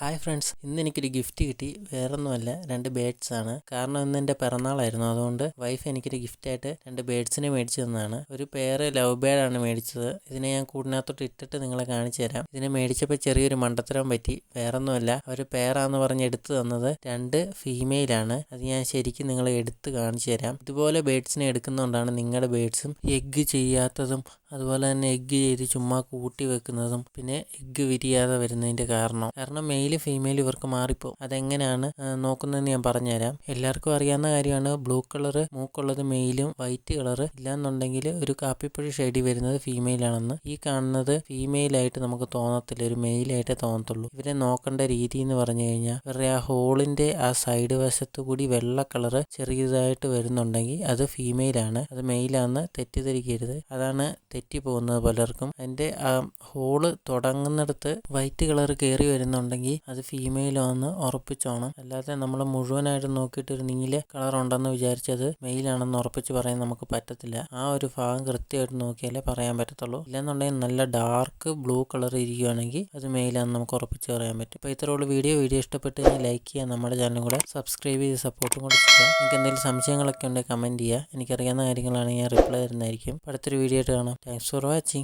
Hi friends, ഇന്ന് എനിക്കൊരു gift കിട്ടി. വേറൊന്നുമല്ല, 2 ബേഡ്സ് ആണ്. കാരണം ഇന്ന് എൻ്റെ പിറന്നാളായിരുന്നു. അതുകൊണ്ട് വൈഫ് എനിക്കൊരു ഗിഫ്റ്റായിട്ട് 2 ബേഡ്സിനെ മേടിച്ചു തന്നതാണ്. ഒരു പെയർ ലവ് ബേഡാണ് മേടിച്ചത്. ഇതിനെ ഞാൻ കൂടിനകത്തോട്ട് ഇട്ടിട്ട് നിങ്ങളെ കാണിച്ചു തരാം. ഇതിനെ മേടിച്ചപ്പോൾ ചെറിയൊരു മണ്ടത്തരം പറ്റി. വേറൊന്നുമല്ല, ഒരു പെയറാന്ന് പറഞ്ഞ് എടുത്തു തന്നത് 2 ഫീമെയിലാണ്. അത് ഞാൻ ശരിക്കും നിങ്ങളെ എടുത്ത് കാണിച്ചു തരാം. ഇതുപോലെ ബേഡ്സിനെ എടുക്കുന്നതുകൊണ്ടാണ് നിങ്ങളുടെ ബേഡ്സും എഗ്ഗ് ചെയ്യാത്തതും അതുപോലെ തന്നെ എഗ്ഗ് ചെയ്ത് ചുമ്മാ കൂട്ടി വെക്കുന്നതും പിന്നെ എഗ്ഗ് വിരിയാതെ വരുന്നതിൻ്റെ കാരണം മെയിൽ ഫീമെയിൽ ഇവർക്ക് മാറിപ്പോകും. അതെങ്ങനെയാണ് നോക്കുന്നതെന്ന് ഞാൻ പറഞ്ഞുതരാം. എല്ലാവർക്കും അറിയാവുന്ന കാര്യമാണ്, ബ്ലൂ കളർ മൂക്കുള്ളത് മെയിലും വൈറ്റ് കളർ ഇല്ലാന്നുണ്ടെങ്കിൽ ഒരു കാപ്പിപ്പൊടി ഷെയ്ഡി വരുന്നത് ഫീമെയിലാണെന്ന്. ഈ കാണുന്നത് ഫീമെയിലായിട്ട് നമുക്ക് തോന്നത്തില്ല, ഒരു മെയിലായിട്ടേ തോന്നത്തുള്ളൂ. ഇവരെ നോക്കേണ്ട രീതി എന്ന് പറഞ്ഞു കഴിഞ്ഞാൽ, ഇവരുടെ ആ ഹോളിൻ്റെ ആ സൈഡ് വശത്ത് കൂടി വെള്ള കളർ ചെറിയതായിട്ട് വരുന്നുണ്ടെങ്കിൽ അത് ഫീമെയിലാണ്, അത് മെയിലാണെന്ന് തെറ്റിദ്ധരിക്കരുത്. അതാണ് തെറ്റിപ്പോകുന്നത് പലർക്കും. അതിൻ്റെ ആ ഹോള് തുടങ്ങുന്നിടത്ത് വൈറ്റ് കളർ കയറി വരുന്നുണ്ടെങ്കിൽ അത് ഫീമെയിലാണെന്ന് ഉറപ്പിച്ചോണം. അല്ലാതെ നമ്മൾ മുഴുവനായിട്ട് നോക്കിയിട്ട് ഒരു നീല കളർ ഉണ്ടെന്ന് വിചാരിച്ചത് മെയിലാണെന്ന് ഉറപ്പിച്ച് പറയാൻ നമുക്ക് പറ്റത്തില്ല. ആ ഒരു ഭാഗം കൃത്യമായിട്ട് നോക്കിയാലേ പറയാൻ പറ്റത്തുള്ളൂ. ഇല്ലെന്നുണ്ടെങ്കിൽ നല്ല ഡാർക്ക് ബ്ലൂ കളർ ഇരിക്കുകയാണെങ്കിൽ അത് മെയിലാണെന്ന് നമുക്ക് ഉറപ്പിച്ച് പറയാൻ പറ്റും. ഇപ്പോൾ ഇത്രയുള്ള വീഡിയോ ഇഷ്ടപ്പെട്ട് കഴിഞ്ഞാൽ ലൈക്ക് ചെയ്യുക, നമ്മുടെ ചാനലും കൂടെ സബ്സ്ക്രൈബ് ചെയ്ത് സപ്പോർട്ടും കൂടെ ചെയ്യുക. നിങ്ങൾക്ക് എന്തെങ്കിലും സംശയങ്ങളൊക്കെ ഉണ്ടെങ്കിൽ കമൻറ്റ് ചെയ്യുക. എനിക്കറിയാവുന്ന കാര്യങ്ങളാണെങ്കിൽ ഞാൻ റിപ്ലൈ തരുന്നതായിരിക്കും. അടുത്തൊരു വീഡിയോ ആയിട്ട് കാണാം. Thanks for watching.